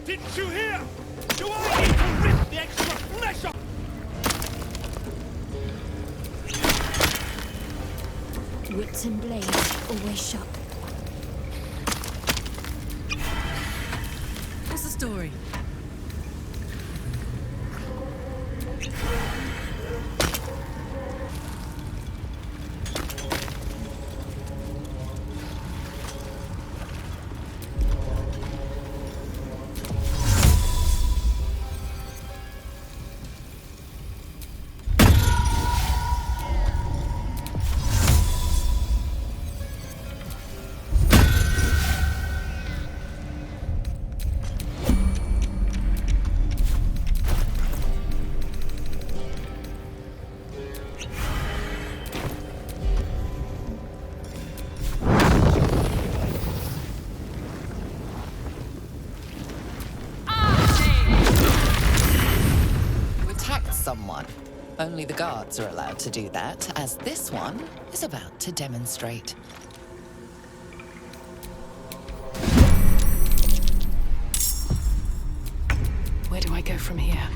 Didn't you hear? Do I need to rip the extra flesh off? Wits and blades always sharp. What's the story? Someone. Only the guards are allowed to do that, as this one is about to demonstrate. Where do I go from here?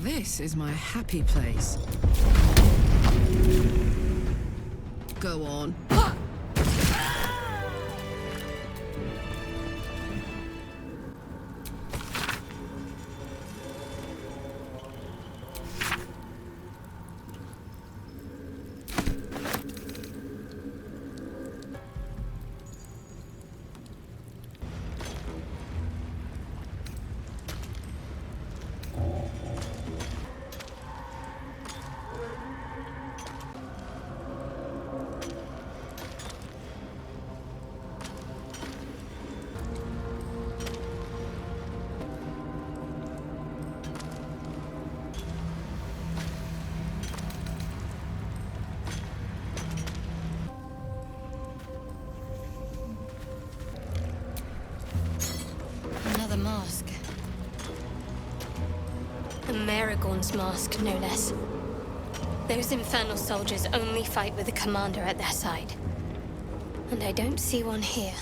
This is my happy place. Go on. Mask. A Maragorn's mask, no less. Those infernal soldiers only fight with a commander at their side. And I don't see one here.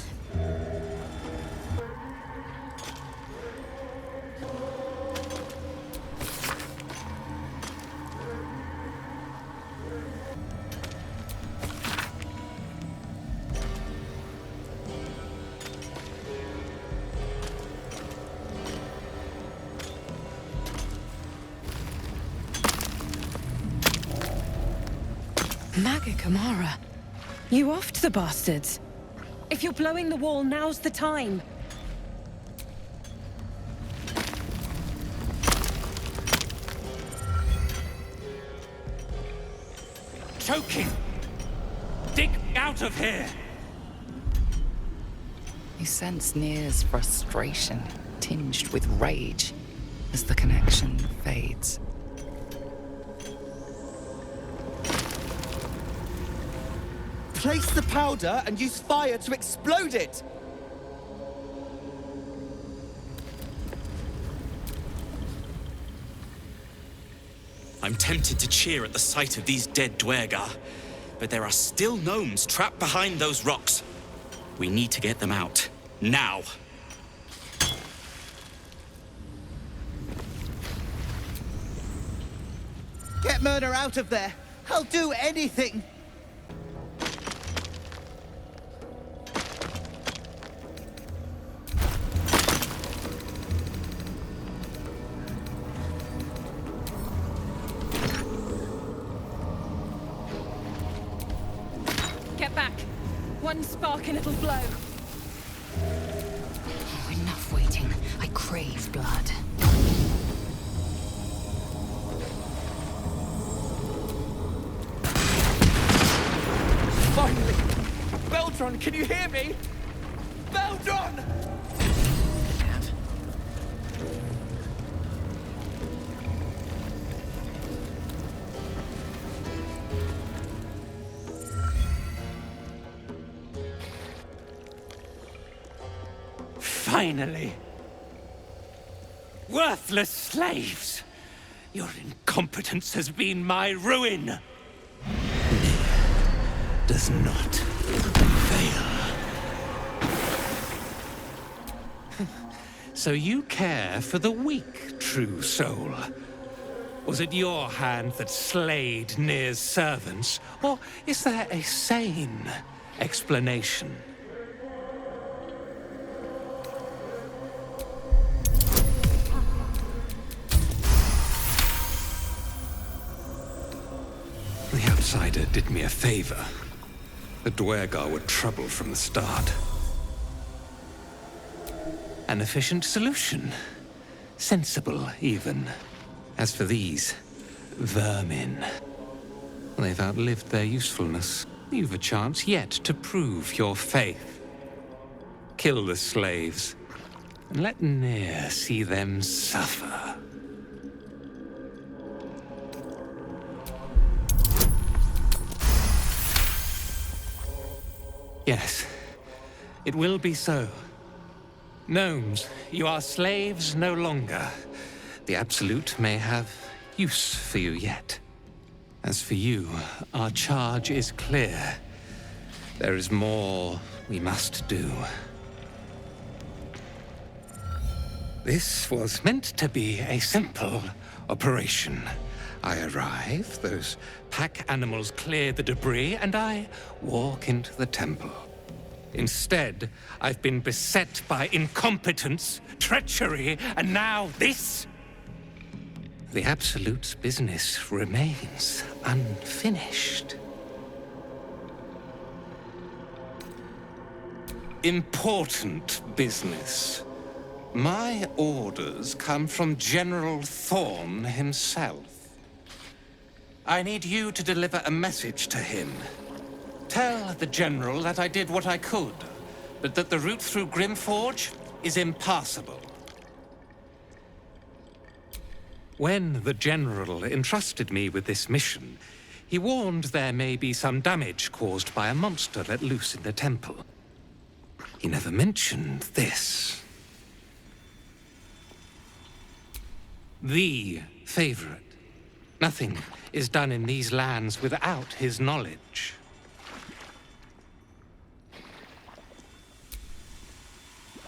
Maga Kamara, you offed the bastards. If you're blowing the wall, now's the time. Choking! Dig out of here! You sense Nir's frustration, tinged with rage, as the connection fades. Place the powder and use fire to explode it! I'm tempted to cheer at the sight of these dead Dwergar, but there are still gnomes trapped behind those rocks. We need to get them out. Now! Get Myrna out of there! I'll do anything! Get back. One spark and it'll blow. Oh, enough waiting. I crave blood. Finally! Beldron, can you hear me? Beldron! Finally! Worthless slaves! Your incompetence has been my ruin! Nir does not fail. So you care for the weak, true soul? Was it your hand that slayed Nir's servants? Or is there a sane explanation? The outsider did me a favor. The Dwergar were trouble from the start. An efficient solution. Sensible, even. As for these vermin, they've outlived their usefulness. You've a chance yet to prove your faith. Kill the slaves, and let Nir see them suffer. Yes, it will be so. Gnomes, you are slaves no longer. The Absolute may have use for you yet. As for you, our charge is clear. There is more we must do. This was meant to be a simple operation. I arrive, those pack animals clear the debris, and I walk into the temple. Instead, I've been beset by incompetence, treachery, and now this? The Absolute's business remains unfinished. Important business. My orders come from General Thorn himself. I need you to deliver a message to him. Tell the General that I did what I could, but that the route through Grimforge is impassable. When the General entrusted me with this mission, he warned there may be some damage caused by a monster let loose in the temple. He never mentioned this. The favorite. Nothing is done in these lands without his knowledge.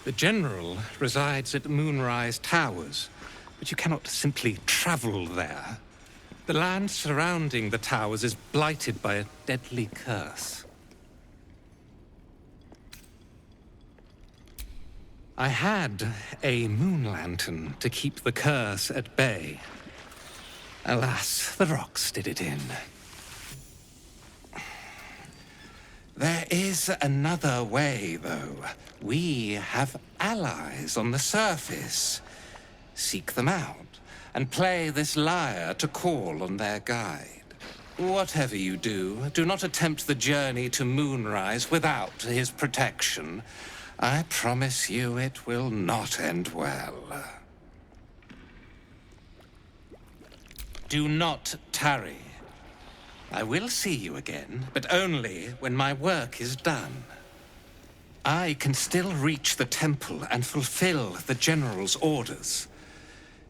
The General resides at Moonrise Towers, but you cannot simply travel there. The land surrounding the towers is blighted by a deadly curse. I had a moon lantern to keep the curse at bay. Alas, the rocks did it in. There is another way, though. We have allies on the surface. Seek them out, and play this lyre to call on their guide. Whatever you do, do not attempt the journey to Moonrise without his protection. I promise you it will not end well. Do not tarry. I will see you again, but only when my work is done. I can still reach the temple and fulfill the general's orders.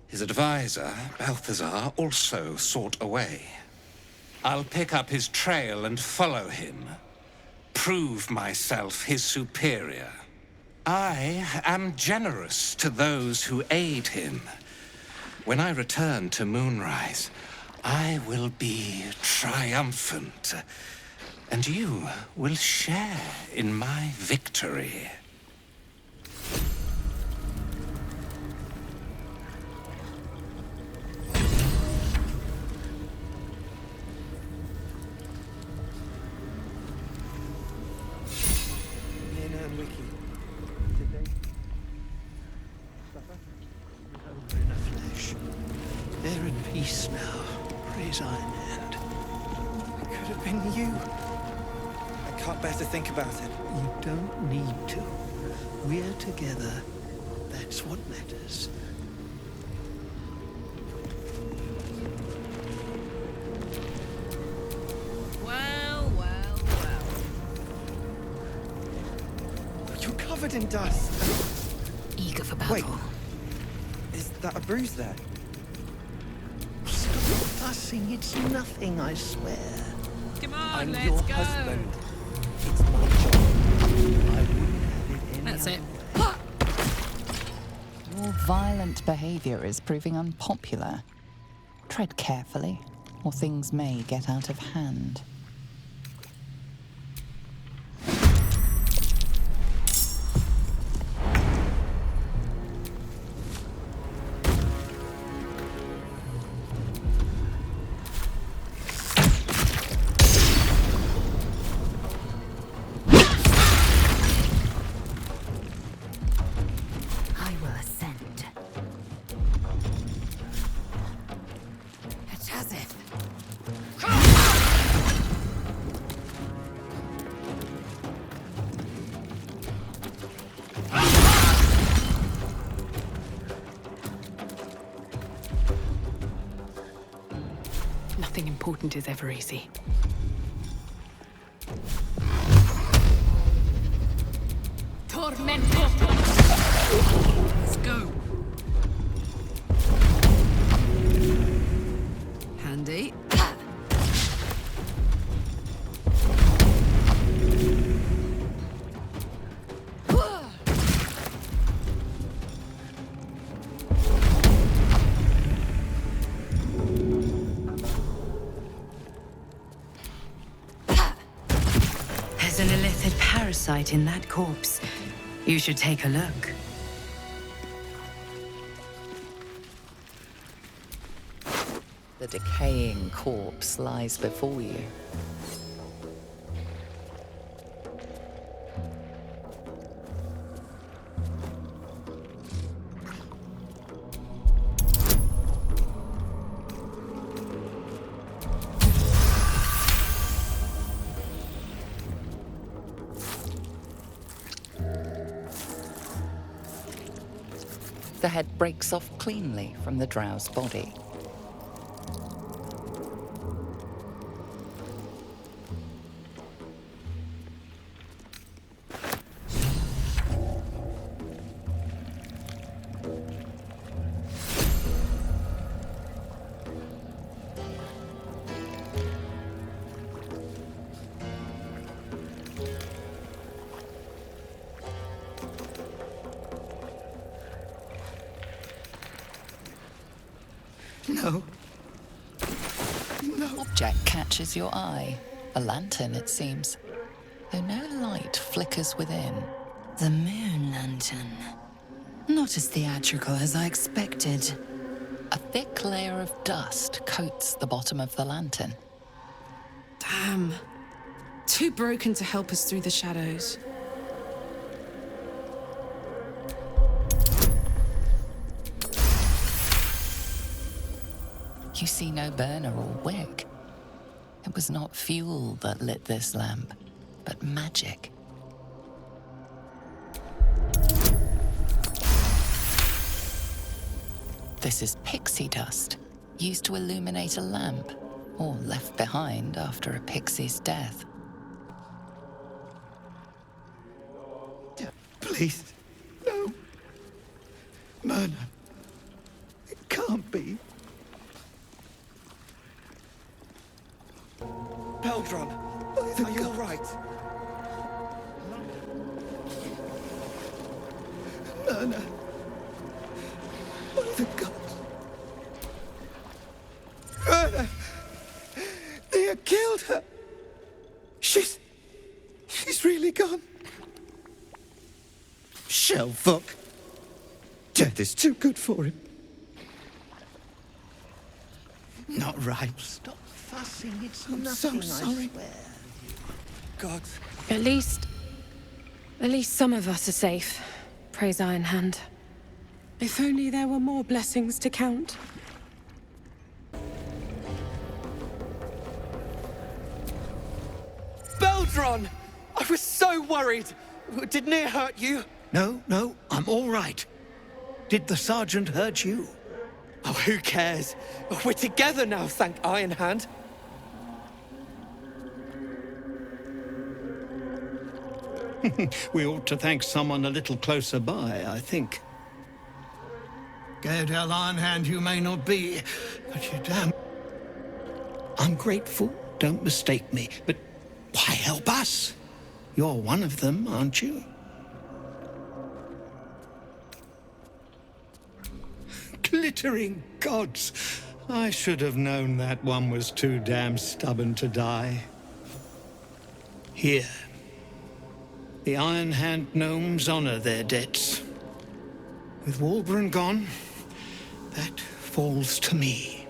His advisor, Balthazar, also sought away. I'll pick up his trail and follow him. Prove myself his superior. I am generous to those who aid him. When I return to Moonrise, I will be triumphant, and you will share in my victory. They're in peace now. Praise Iron Hand. It could have been you. I can't bear to think about it. You don't need to. We're together. That's what matters. Well, well, well. You're covered in dust. Eager for battle. Wait. Is that a bruise there? Stop fussing. It's nothing, I swear. Come on, I'm let's your go. husband. It's my job. I wouldn't have it any That's other it. way. Your violent behavior is proving unpopular. Tread carefully, or things may get out of hand. I will ascend. Chazith. Nothing important is ever easy. Tormento. Let's go. Handy. There's an illithid parasite in that corpse. You should take a look. The decaying corpse lies before you. The head breaks off cleanly from the drow's body. No. Object catches your eye. A lantern, it seems, though no light flickers within. The moon lantern. Not as theatrical as I expected. A thick layer of dust coats the bottom of the lantern. Damn. Too broken to help us through the shadows. You see no burner or wick. It was not fuel that lit this lamp, but magic. This is pixie dust, used to illuminate a lamp, or left behind after a pixie's death. Please, no. Myrna, it can't be. Peldron, are you all right? Myrna, by the gods. Myrna, they have killed her. She's really gone. Shellfuck. Death is too good for him. Not right. Stop fussing. It's I'm nothing, so sorry. I swear. God. At least some of us are safe. Praise Iron Hand. If only there were more blessings to count. Beldron! I was so worried. Did Near hurt you? No, I'm all right. Did the sergeant hurt you? Oh, who cares? We're together now, thank Iron Hand. We ought to thank someone a little closer by, I think. Gaedel Ironhand you may not be, but you damn... I'm grateful, don't mistake me, but why help us? You're one of them, aren't you? Glittering gods! I should have known that one was too damn stubborn to die. Here. The Iron Hand gnomes honor their debts. With Walburn gone, that falls to me.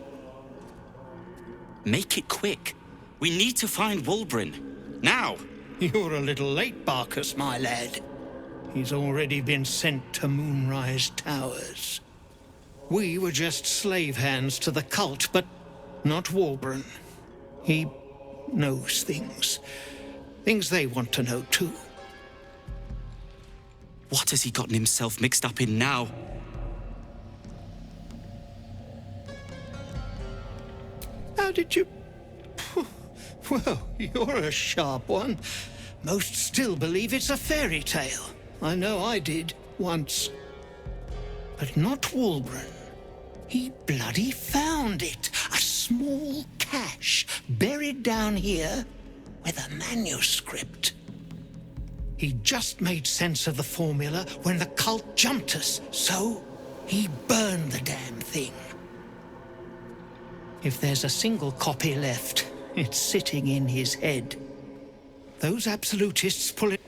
Make it quick. We need to find Walburn. Now! You're a little late, Barkus, my lad. He's already been sent to Moonrise Towers. We were just slave hands to the cult, but not Walburn. He knows things. Things they want to know, too. What has he gotten himself mixed up in now? How did you... Well, you're a sharp one. Most still believe it's a fairy tale. I know I did, once. But not Walburn. He bloody found it. A small cache buried down here with a manuscript. He just made sense of the formula when the cult jumped us, so he burned the damn thing. If there's a single copy left, it's sitting in his head. Those absolutists pull it...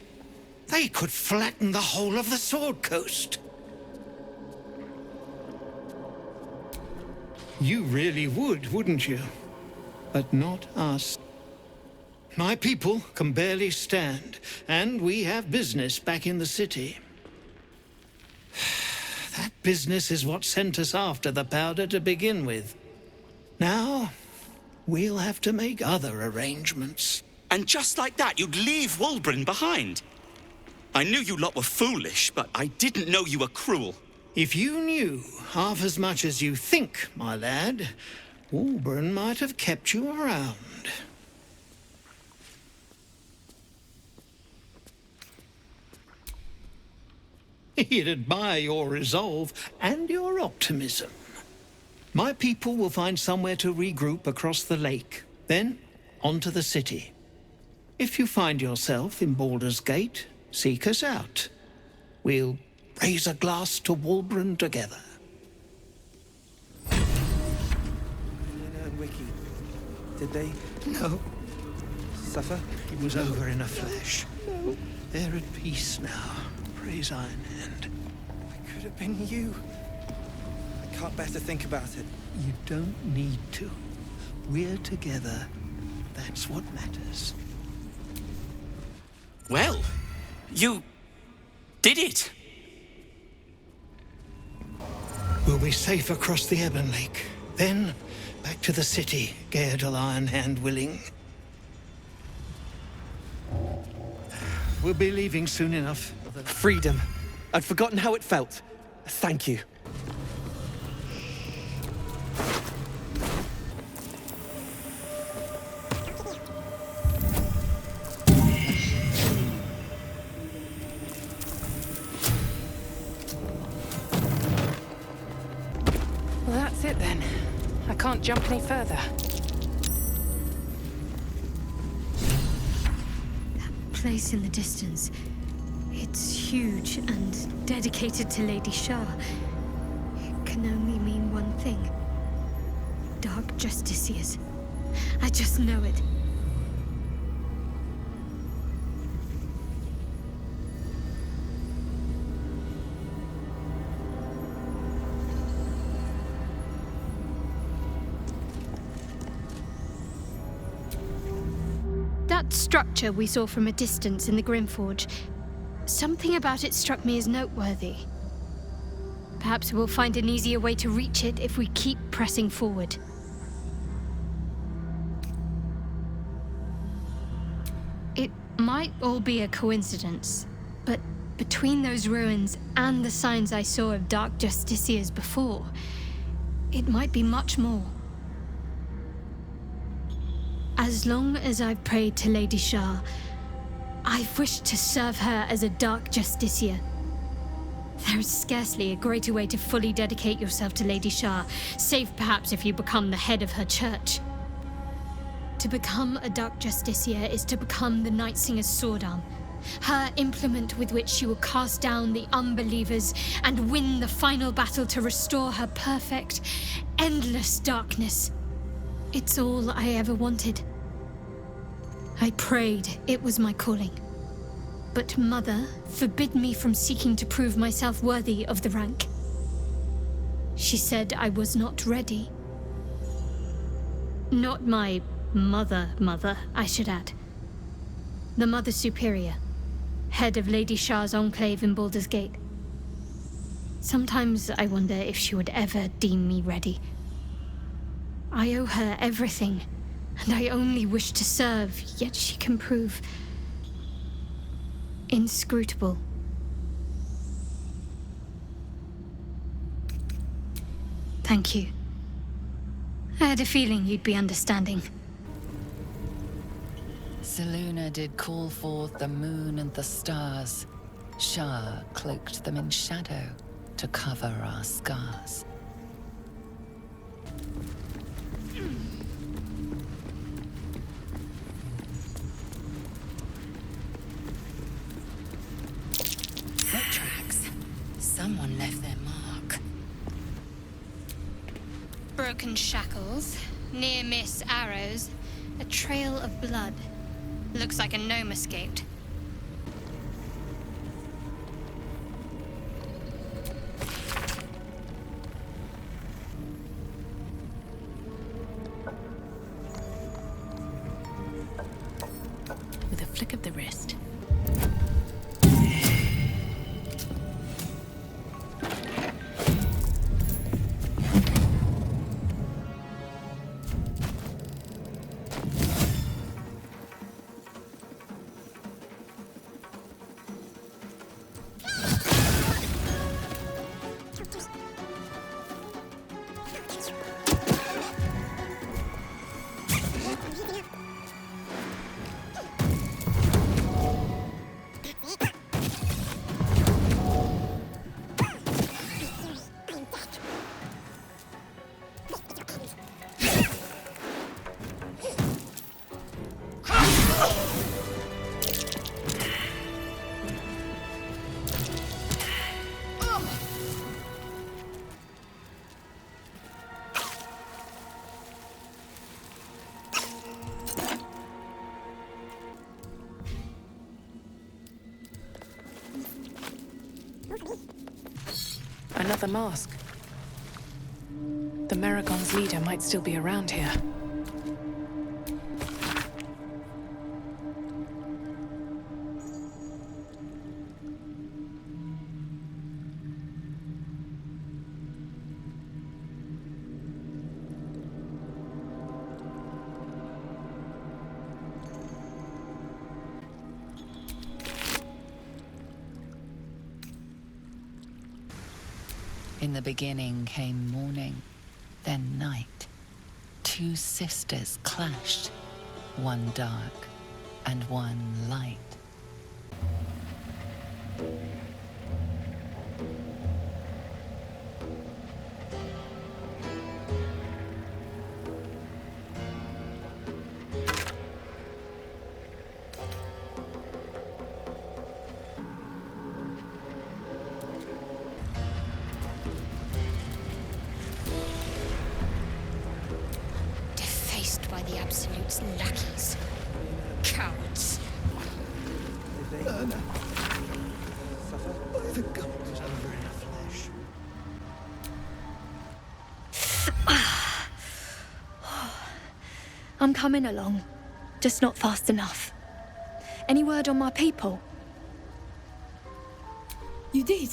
They could flatten the whole of the Sword Coast. You really would, wouldn't you? But not us. My people can barely stand, and we have business back in the city. That business is what sent us after the powder to begin with. Now, we'll have to make other arrangements. And just like that, you'd leave Walburn behind. I knew you lot were foolish, but I didn't know you were cruel. If you knew half as much as you think, my lad, Walburn might have kept you around. He'd admire your resolve and your optimism. My people will find somewhere to regroup across the lake, then onto the city. If you find yourself in Baldur's Gate, seek us out. We'll raise a glass to Walburn together. Helena and Wiki, did they? No, Suffer? it was over in a flash. No. They're at peace now. Praise Iron Hand. It could have been you. I can't bear to think about it. You don't need to. We're together. That's what matters. Well, you did it. We'll be safe across the Ebon Lake. Then, back to the city, Gaedel Iron Hand willing. We'll be leaving soon enough. Freedom. I'd forgotten how it felt. Thank you. Well, that's it then. I can't jump any further. That place in the distance. It's huge and dedicated to Lady Shah. It can only mean one thing. Dark Justiciars. I just know it. That structure we saw from a distance in the Grimforge, something about it struck me as noteworthy. Perhaps we'll find an easier way to reach it if we keep pressing forward. It might all be a coincidence, but between those ruins and the signs I saw of Dark Justiciars before, it might be much more. As long as I've prayed to Lady Shah, I've wished to serve her as a Dark Justiciar. There is scarcely a greater way to fully dedicate yourself to Lady Shah, save perhaps if you become the head of her church. To become a Dark Justiciar is to become the Night Singer's sword arm, her implement with which she will cast down the unbelievers and win the final battle to restore her perfect, endless darkness. It's all I ever wanted. I prayed it was my calling. But Mother forbid me from seeking to prove myself worthy of the rank. She said I was not ready. Not my mother, I should add. The Mother Superior, head of Lady Shah's enclave in Baldur's Gate. Sometimes I wonder if she would ever deem me ready. I owe her everything, and I only wish to serve, yet she can prove inscrutable. Thank you. I had a feeling you'd be understanding. Selûne did call forth the moon and the stars. Shah cloaked them in shadow to cover our scars. Foot tracks. Someone left their mark. Broken shackles, near-miss arrows, a trail of blood. Looks like a gnome escaped. With a flick of the wrist. Another mask. The Meragon's leader might still be around here. In the beginning came morning, then night. Two sisters clashed, one dark and one light. By the Absolute's lackeys. Cowards. The gold is over in the flesh. I'm coming along, just not fast enough. Any word on my people? You did?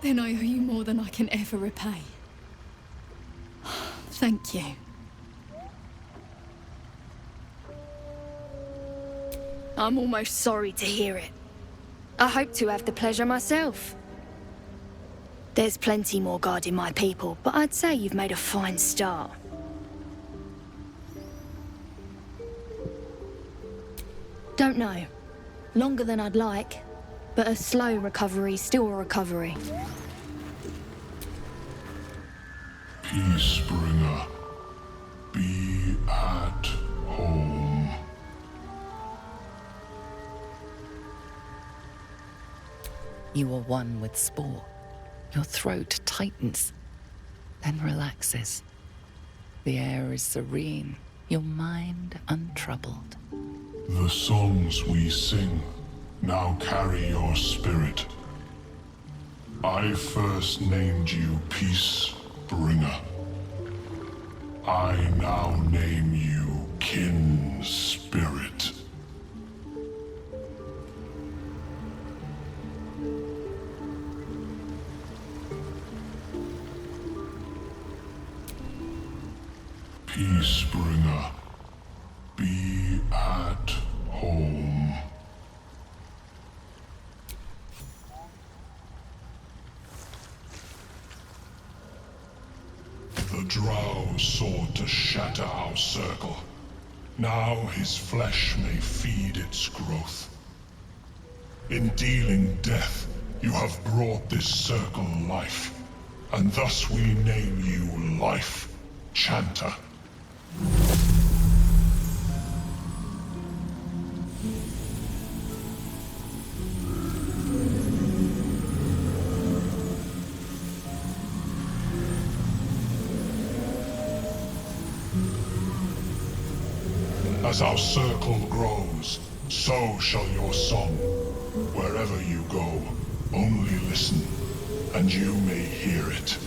Then I owe you more than I can ever repay. Thank you. I'm almost sorry to hear it. I hope to have the pleasure myself. There's plenty more guarding my people, but I'd say you've made a fine start. Don't know. Longer than I'd like, but a slow recovery's still a recovery. Peacebringer, be at home. You are one with spore. Your throat tightens, then relaxes. The air is serene, your mind untroubled. The songs we sing now carry your spirit. I first named you Peacebringer. I now name you Kin Spirit. Peacebringer, be at home. The Drow sought to shatter our circle. Now his flesh may feed its growth. In dealing death, you have brought this circle life, and thus we name you Life Chanter. As our circle grows, so shall your song. Wherever you go, only listen, and you may hear it.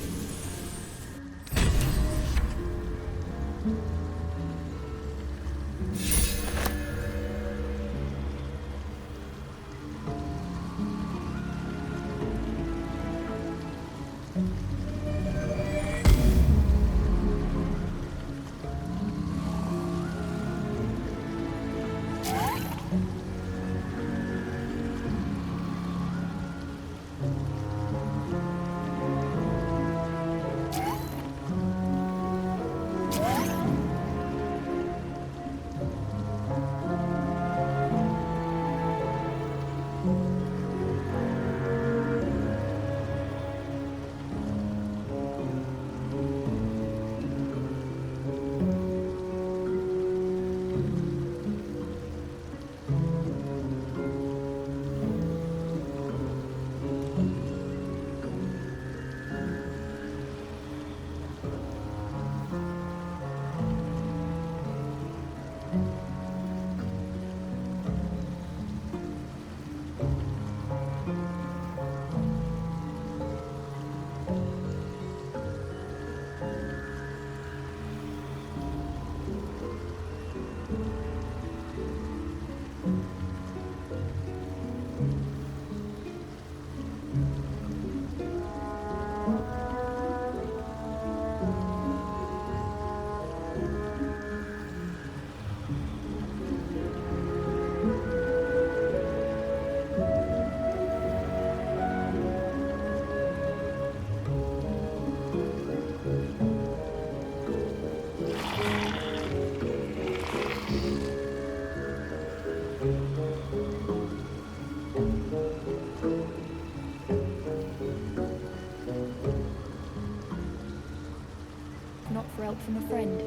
help from a friend.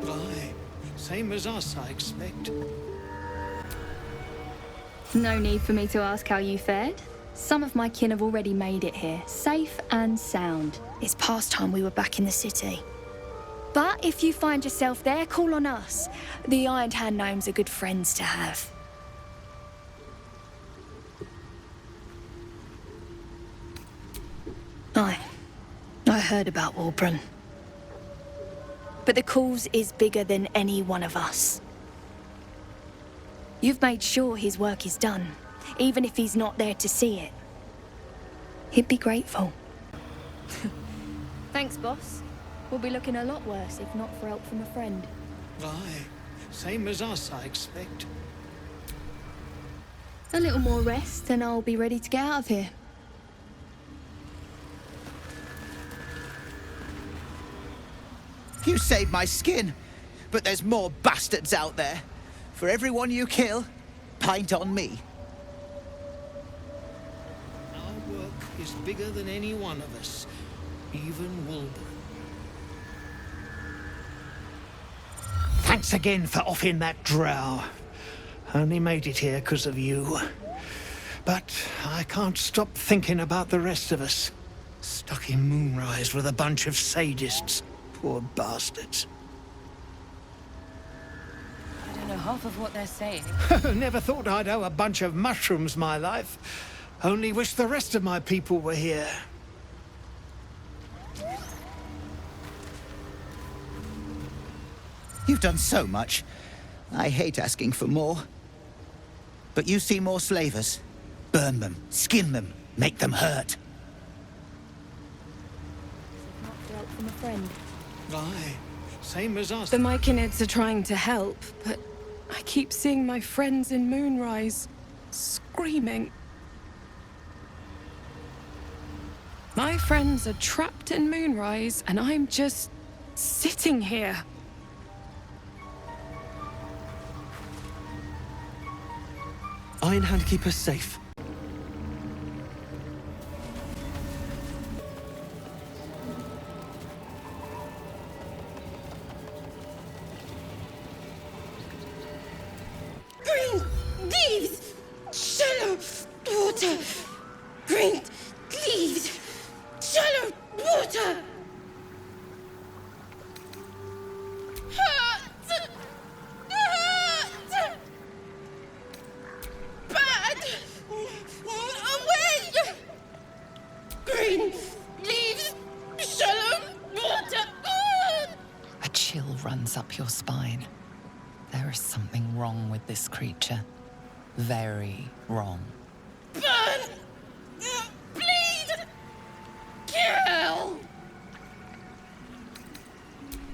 Aye, same as us, I expect. No need for me to ask how you fared. Some of my kin have already made it here, safe and sound. It's past time we were back in the city. But if you find yourself there, call on us. The Iron Hand gnomes are good friends to have. I heard about Warbron. But the cause is bigger than any one of us. You've made sure his work is done, even if he's not there to see it. He'd be grateful. Thanks, boss. We'll be looking a lot worse if not for help from a friend. Aye, same as us, I expect. A little more rest and I'll be ready to get out of here. You saved my skin, but there's more bastards out there. For everyone you kill, pint on me. Our work is bigger than any one of us, even Wulbren. Thanks again for offing that drow. Only made it here because of you. But I can't stop thinking about the rest of us. Stuck in Moonrise with a bunch of sadists. Poor bastards. I don't know half of what they're saying. Never thought I'd owe a bunch of mushrooms my life. Only wish the rest of my people were here. You've done so much. I hate asking for more. But you see more slavers. Burn them, skin them, make them hurt. Not for help from a friend. Aye, same as us. The Myconids are trying to help, but I keep seeing my friends in Moonrise screaming. My friends are trapped in Moonrise, and I'm just sitting here. Iron Hand keep us safe. Green leaves, shallow water. Green leaves, shallow water. Hurt, hurt. Bad. Away. Green leaves, shallow water. A chill runs up your spine. There is something wrong with this creature. Very wrong. Burn! Bleed! Kill!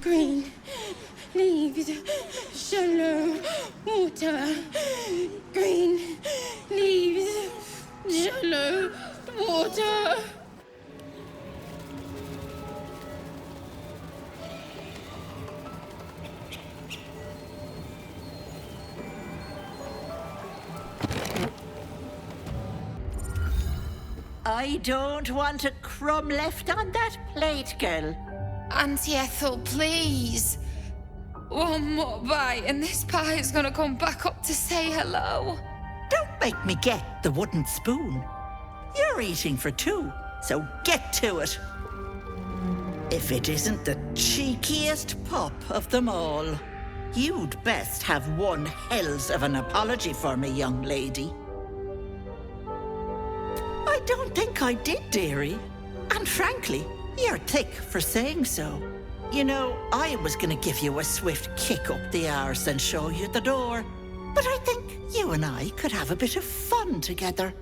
Green leaves, shallow water. Green leaves, shallow water. I don't want a crumb left on that plate, girl. Auntie Ethel, please. One more bite and this pie is gonna come back up to say hello. Don't make me get the wooden spoon. You're eating for two, so get to it. If it isn't the cheekiest pup of them all, you'd best have one hells of an apology for me, young lady. I don't think I did, dearie. And frankly, you're thick for saying so. You know, I was gonna give you a swift kick up the arse and show you the door. But I think you and I could have a bit of fun together.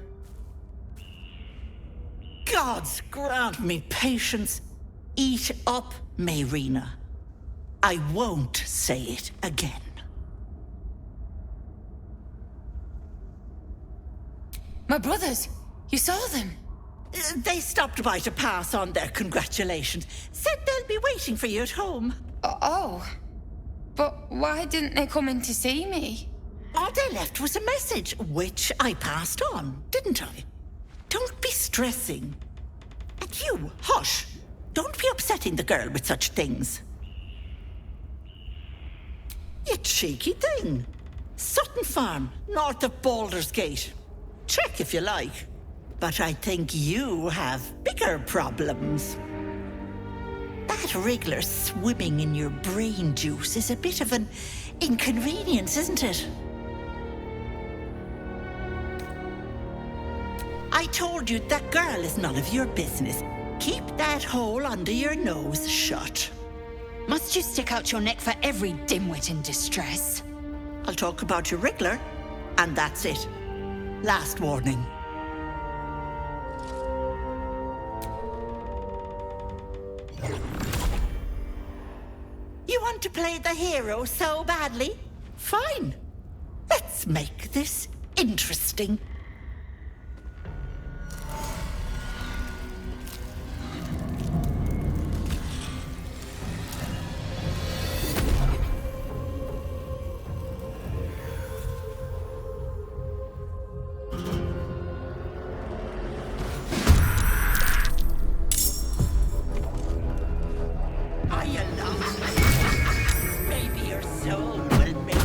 Gods grant me patience. Eat up, Mayrina. I won't say it again. My brothers, you saw them? They stopped by to pass on their congratulations. Said they'll be waiting for you at home. Oh. But why didn't they come in to see me? All they left was a message, which I passed on, didn't I? Don't be stressing. And you, hush. Don't be upsetting the girl with such things. You cheeky thing. Sutton Farm, north of Baldur's Gate. Check if you like. But I think you have bigger problems. That wriggler swimming in your brain juice is a bit of an inconvenience, isn't it? I told you that girl is none of your business. Keep that hole under your nose shut. Must you stick out your neck for every dimwit in distress? I'll talk about your wriggler, and that's it. Last warning. You want to play the hero so badly? Fine. Let's make this interesting. Maybe your soul will make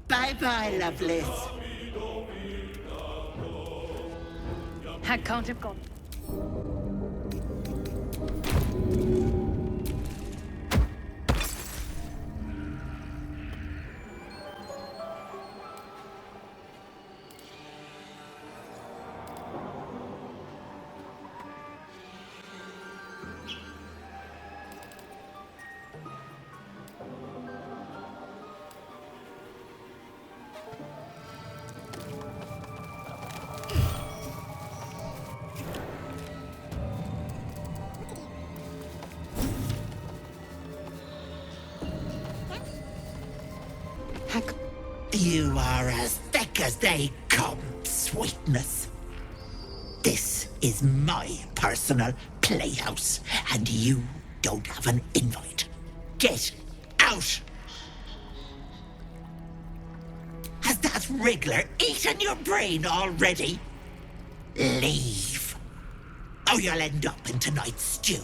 Bye-bye, Lovelace. Hag can't have gone. You are as thick as they come, sweetness. This is my personal playhouse, and you don't have an invite. Get out! Has that wriggler eaten your brain already? Leave, or you'll end up in tonight's stew.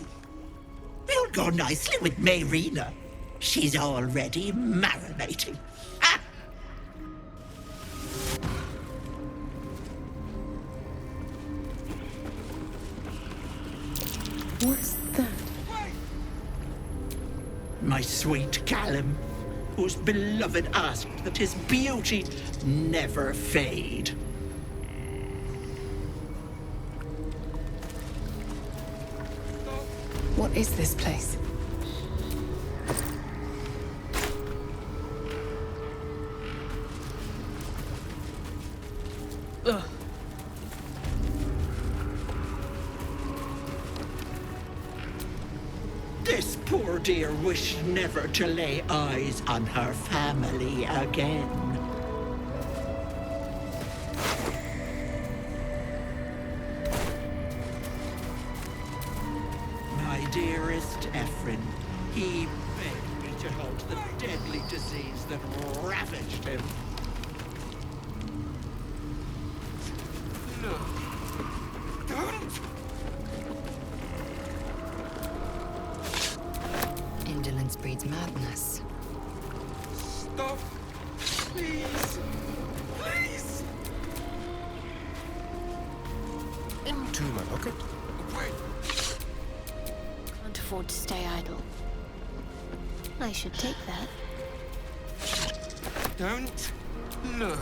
You'll go nicely with Meirina. She's already marinating. Ha! What's that? My sweet Callum, whose beloved asked that his beauty never fade. What is this place? Ugh. This poor dear wished never to lay eyes on her family again. My dearest Ephraim, he begged me to halt the deadly disease that ravaged him. No. Don't! Indolence breeds madness. Stop! Please! Please! Into my pocket. Wait! Can't afford to stay idle. I should take that. Don't look.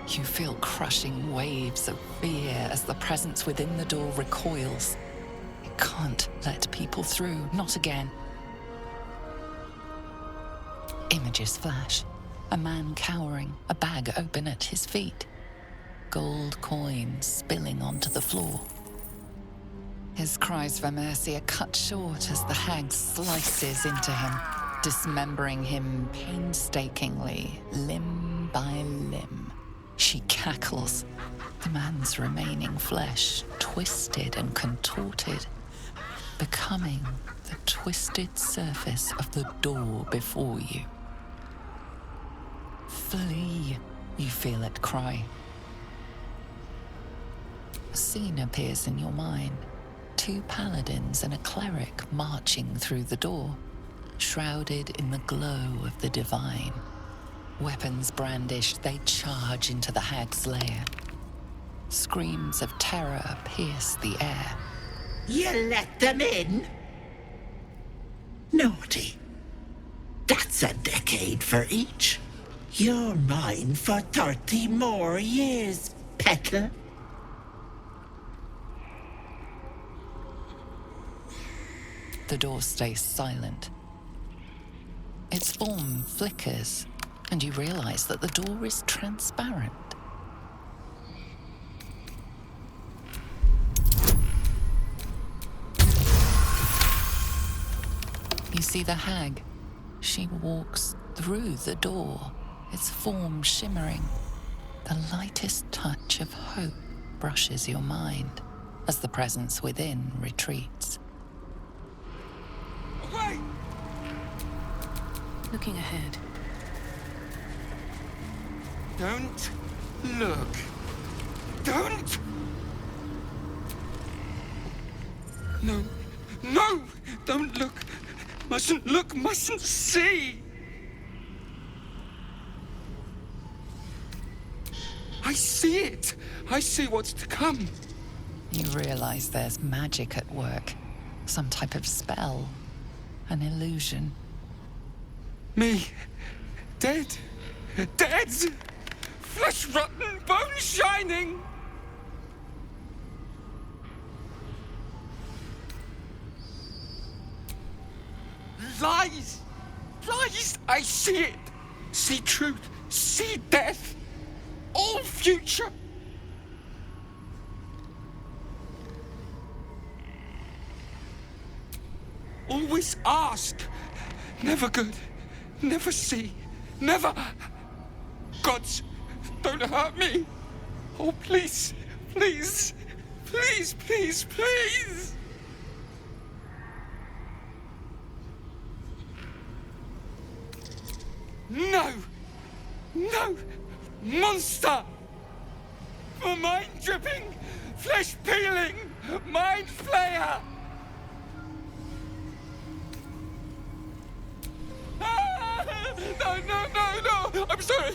You feel crushing waves of fear as the presence within the door recoils. It can't let people through, not again. Images flash. A man cowering, a bag open at his feet. gold coins spilling onto the floor. His cries for mercy are cut short as the hag slices into him, dismembering him painstakingly, limb by limb. She cackles, the man's remaining flesh twisted and contorted, becoming the twisted surface of the door before you. Flee, you feel it cry. A scene appears in your mind. 2 paladins and a cleric marching through the door, shrouded in the glow of the divine. Weapons brandished, they charge into the hag's lair. Screams of terror pierce the air. You let them in? Naughty. That's a decade for each. You're mine for 30 more years, peddler. The door stays silent. Its form flickers, and you realize that the door is transparent. You see the hag. She walks through the door, its form shimmering. The lightest touch of hope brushes your mind as the presence within retreats. Wait! Looking ahead. Don't look. Don't! No. No! Don't look! Mustn't look, mustn't see! I see it! I see what's to come. You realize there's magic at work. Some type of spell. An illusion. Me. Dead. Dead! Flesh rotten, bone shining! Lies! Lies! I see it! See truth, see death! All future! Always ask. Never good. Never see. Never. Gods, don't hurt me. Oh, please. Please. Please, please, please. No. No. Monster. For mind dripping, flesh peeling, mind flayer. No, no, no, no! I'm sorry!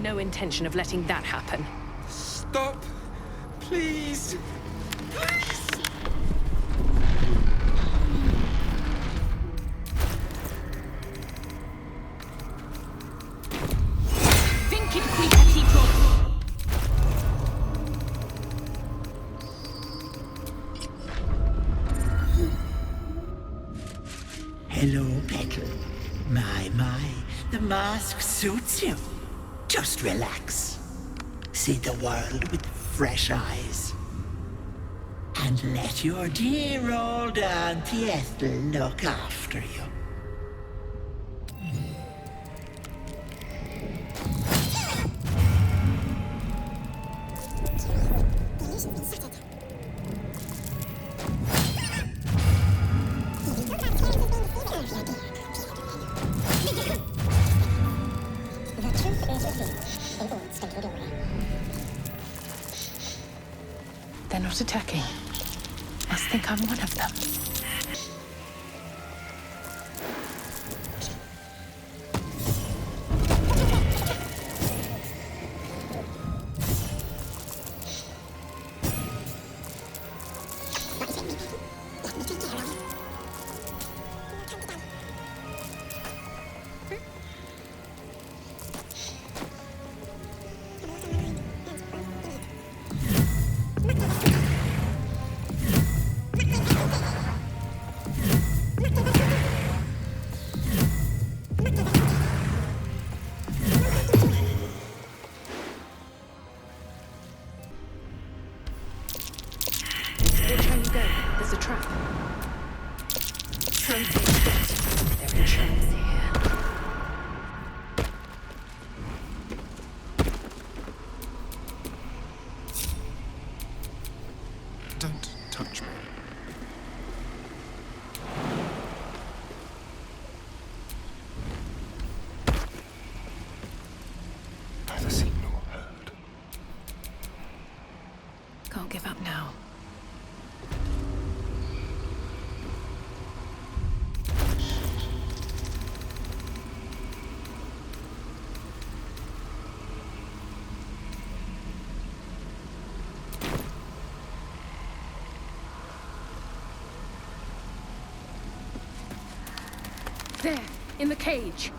No intention of letting that happen. Stop! Please! Please! Hello, Petal. My, the mask suits you. Just relax. See the world with fresh eyes. And let your dear old Aunt Ethel look after you. They're not attacking. Must think I'm one of them. trap. Trophy. There are traps here. Don't touch me. Neither seen nor heard. Can't give up now. There, in the cage.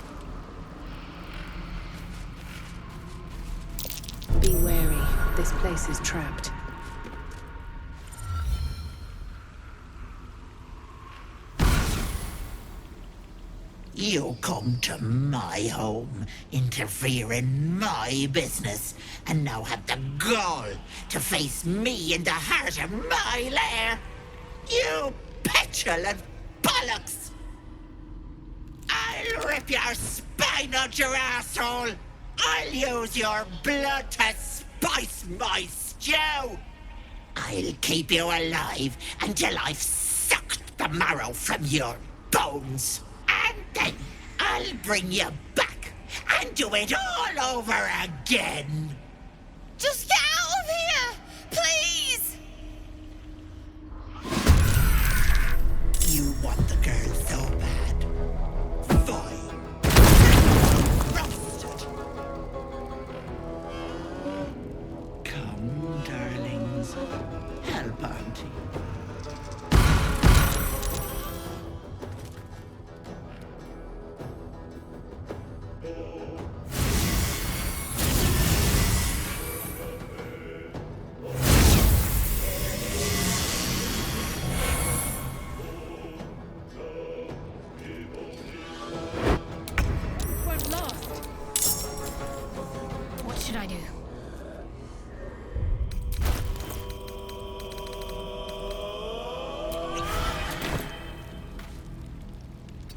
Be wary. This place is trapped. You come to my home, interfere in my business, and now have the gall to face me in the heart of my lair? You petulant bollocks! I'll rip your spine out your asshole! I'll use your blood to spice my stew! I'll keep you alive until I've sucked the marrow from your bones! And then I'll bring you back and do it all over again! Just get out of here! Please! You want the girl so bad. Fine. Roasted. Come, darlings. Help Auntie.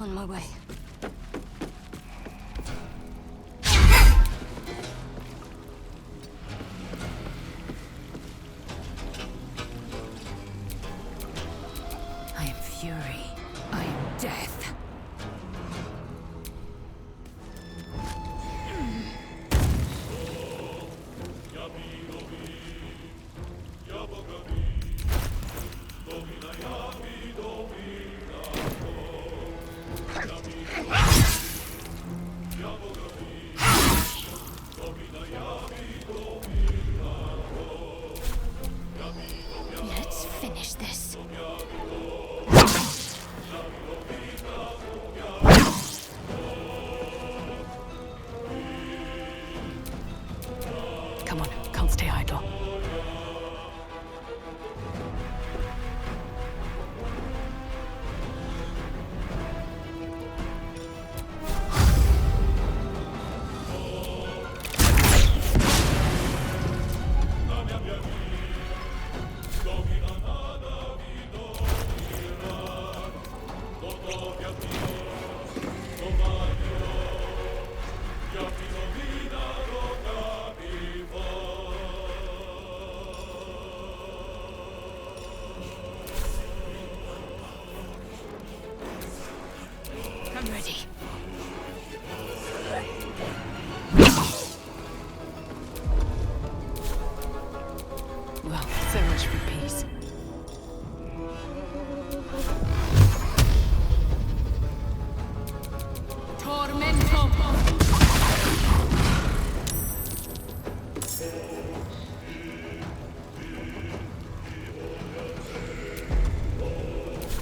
On my way. I am fury. I am death. Let's finish this. Come on, can't stay idle. I'm ready. Well, so much for peace. Tormentum!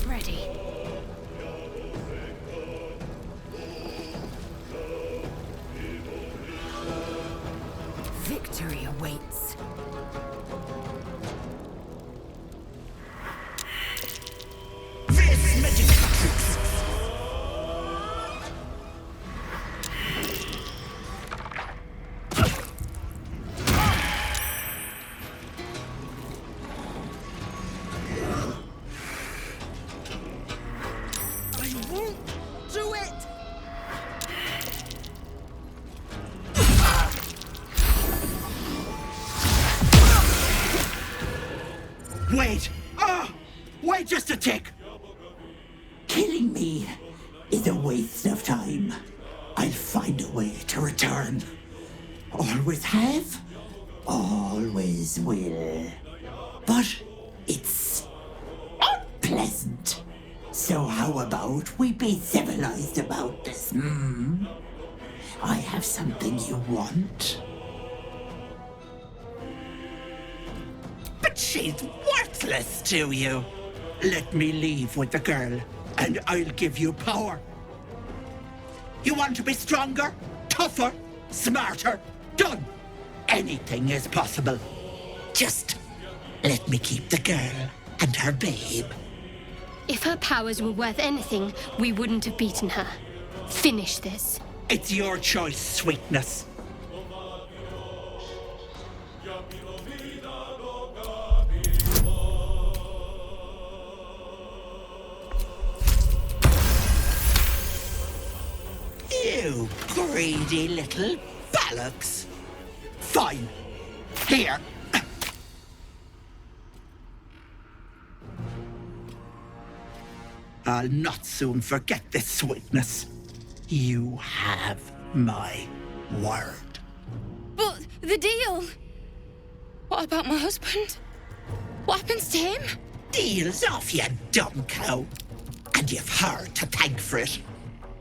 Ready. Victory awaits. This magic matrix! Wait! Wait just a tick! Killing me is a waste of time. I'll find a way to return. Always have, always will. But it's unpleasant. So how about we be civilized about this, I have something you want. But she's worthless to you. Let me leave with the girl, and I'll give you power. You want to be stronger, tougher, smarter? Done. Anything is possible. Just let me keep the girl and her babe. If her powers were worth anything, we wouldn't have beaten her. Finish this. It's your choice, sweetness. You greedy little bollocks. Fine. Here. I'll not soon forget this sweetness. You have my word. But the deal? What about my husband? What happens to him? Deal's off, you dumb cow. And you've her to thank for it.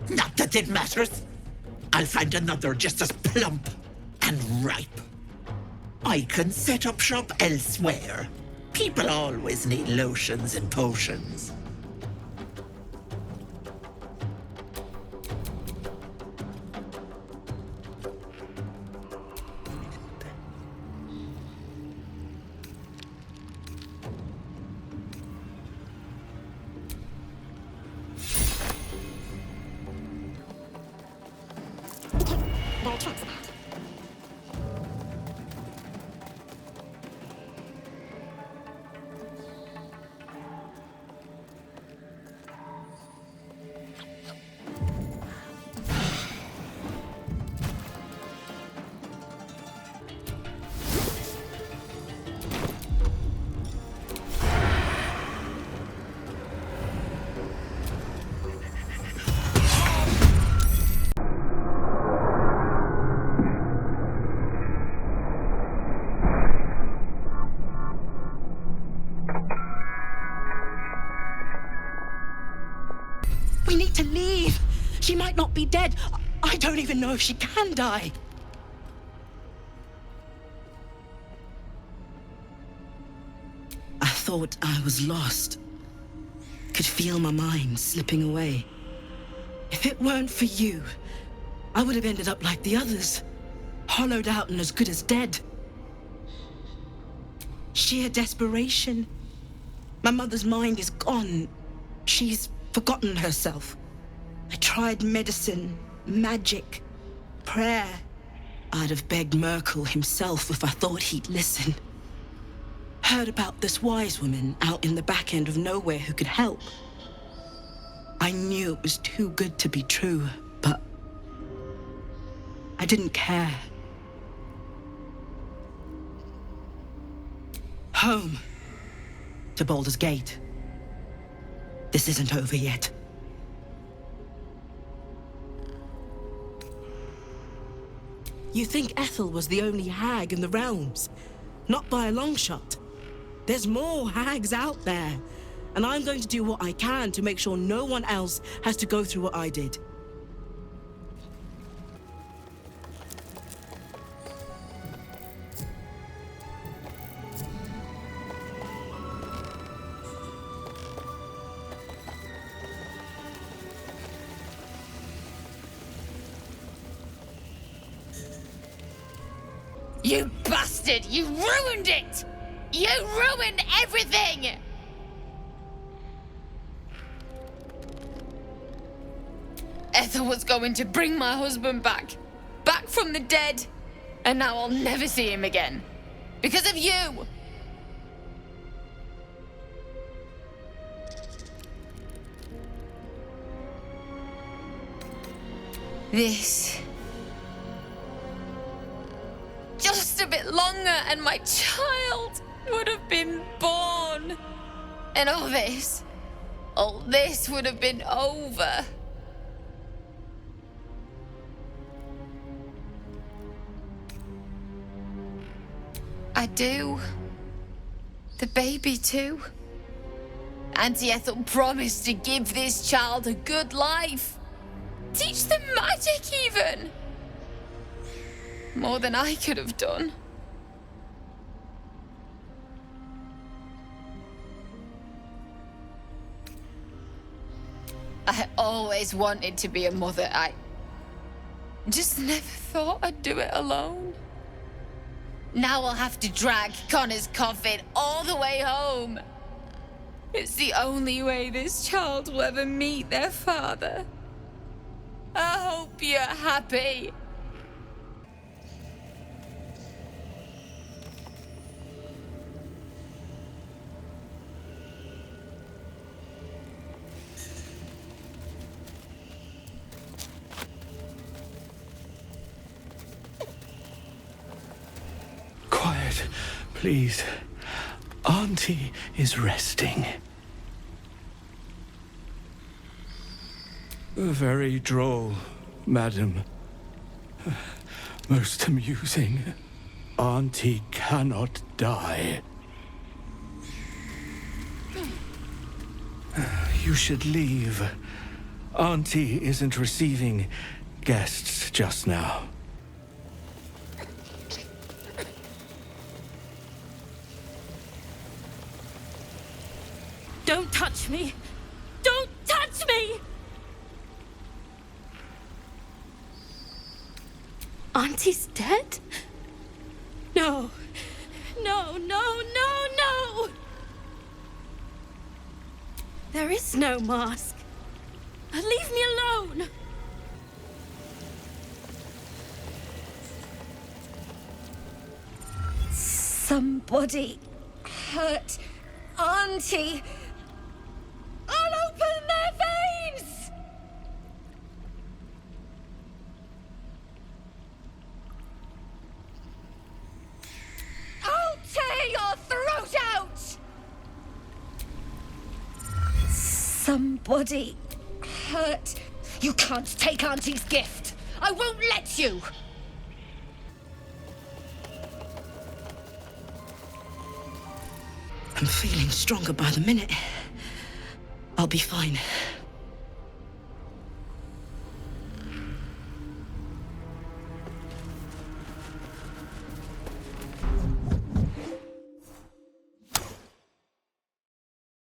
Not that it matters. I'll find another just as plump and ripe. I can set up shop elsewhere. People always need lotions and potions. We need to leave. She might not be dead. I don't even know if she can die. I thought I was lost. Could feel my mind slipping away. If it weren't for you, I would have ended up like the others. Hollowed out and as good as dead. Sheer desperation. My mother's mind is gone. She's forgotten herself. I tried medicine, magic, prayer. I'd have begged Merkel himself if I thought he'd listen. Heard about this wise woman out in the back end of nowhere who could help. I knew it was too good to be true, but I didn't care. Home. To Baldur's Gate. This isn't over yet. You think Ethel was the only hag in the realms? Not by a long shot. There's more hags out there. And I'm going to do what I can to make sure no one else has to go through what I did. You bastard! You ruined it! You ruined everything! Ethel was going to bring my husband back. Back from the dead. And now I'll never see him again. Because of you! This... just a bit longer and my child, would have been born. And all this would have been over. I do. The baby too. Auntie Ethel promised to give this child a good life. Teach them magic even. More than I could have done. I always wanted to be a mother. I just never thought I'd do it alone. Now I'll have to drag Connor's coffin all the way home. It's the only way this child will ever meet their father. I hope you're happy. Quiet, please. Auntie is resting. Very droll, madam. Most amusing. Auntie cannot die. You should leave. Auntie isn't receiving guests just now. Don't touch me! Don't touch me! Auntie's dead? No. No, no, no, no! There is no mask. Leave me alone! Somebody hurt Auntie. I'll open their veins! I'll tear your throat out! Somebody hurt. You can't take Auntie's gift. I won't let you! I'm feeling stronger by the minute. I'll be fine.